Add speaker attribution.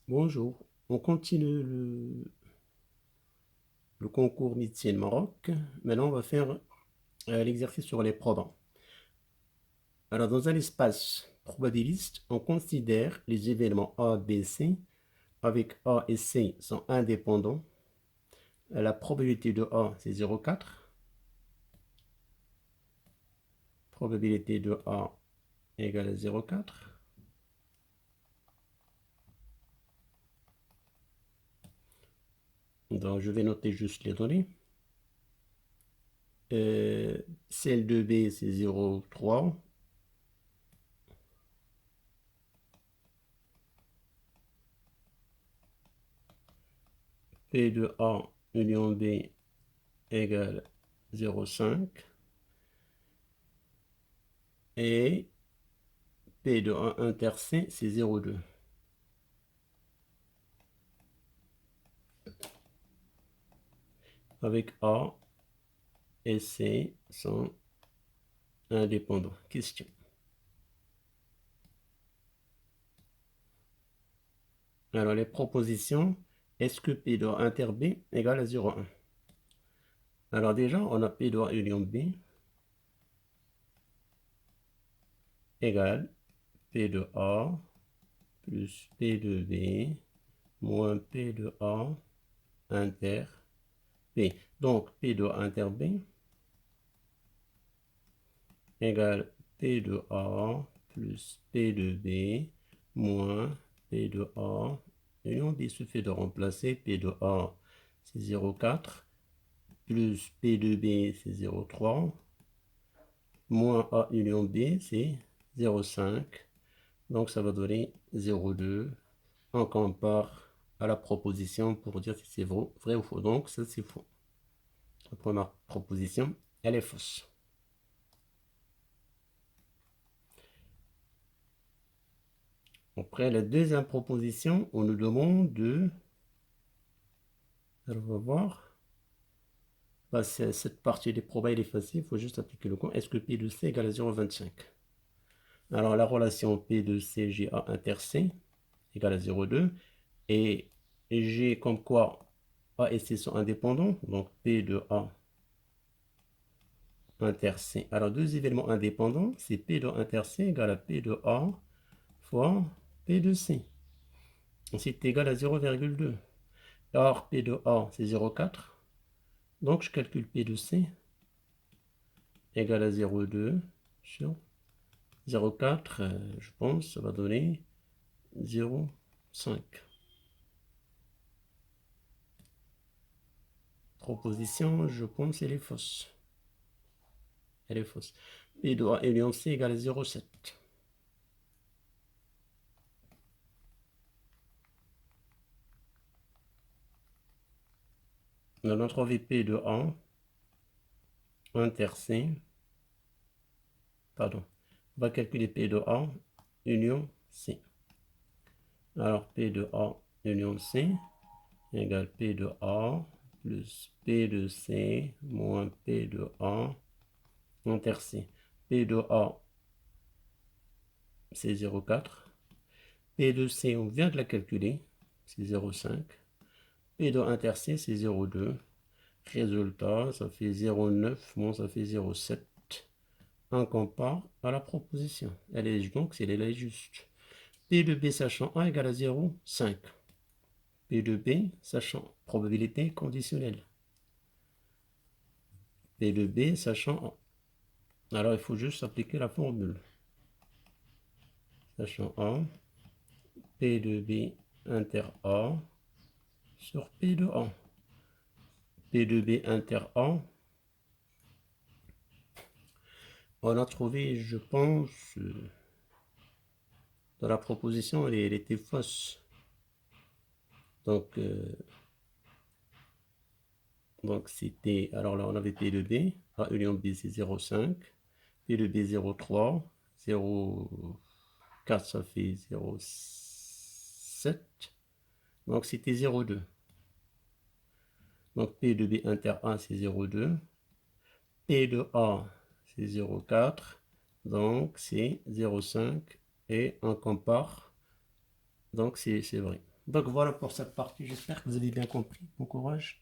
Speaker 1: Bonjour, on continue le concours médecine Maroc. Maintenant, on va faire l'exercice sur les probants. Alors, dans un espace probabiliste, on considère les événements A, B, C avec A et C sont indépendants. La probabilité de A, c'est 0,4. Probabilité de A égale à 0,4. Donc, je vais noter juste les données. Celle de B, c'est 0,3. P de A union B égale 0,5. Et P de A inter C, c'est 0,2. Avec A et C sont indépendants. Question. Alors, les propositions, est-ce que P de A inter B égale à 0,1? Alors déjà, on a P de A union B égale P de A plus P de B moins P de A inter B. Donc, P de A inter B égale P de A plus P de B moins P de A union B. Il suffit de remplacer P de A, c'est 0,4, plus P de B, c'est 0,3, moins A union B, c'est 0,5. Donc ça va donner 0,2. On compare à la proposition pour dire si c'est vrai ou faux. Donc ça, c'est faux. La première proposition, elle est fausse. Après la deuxième proposition, on nous demande de... Alors on va voir. Bah, cette partie des probas, elle est facile. Il faut juste appliquer le compte. Est-ce que P de C égale à 0,25? Alors la relation P de C, GA inter C égale à 0,2. Et G comme quoi A et C sont indépendants. Donc P de A inter C. Alors deux événements indépendants, c'est P de A inter C égale à P de A fois P de C. C'est égal à 0,2. Or P de A, c'est 0,4. Donc je calcule P de C égale à 0,2 sur 0,4. Je pense ça va donner 0,5. Proposition, je pense, elle est fausse. Elle est fausse. P de A union C égale à 0,7. On a trouvé P de A inter C. Pardon. On va calculer P de A union C. Alors P de A union C égale P de A plus P de C moins P de A inter C. P de A, c'est 0,4. P de C, on vient de la calculer, c'est 0,5. P de inter C, c'est 0,2. Résultat, ça fait 0,9, moins ça fait 0,7. On compare à la proposition. Elle est donc, elle est juste. P de B sachant A égale à 0,5. P de B sachant probabilité conditionnelle. P de B sachant A. Alors, il faut juste appliquer la formule. Sachant A, P de B inter A sur P de A. P de B inter A. On a trouvé, je pense, dans la proposition, elle était fausse. Donc c'était, alors là, on avait P de B. A union B, c'est 0,5. P de B, 0,3. 0,4, ça fait 0,7. Donc c'était 0,2. Donc P de B inter A, c'est 0,2. P de A, c'est 0,4. Donc c'est 0,5. Et on compare. Donc c'est vrai. Donc voilà pour cette partie. J'espère que vous avez bien compris. Bon courage.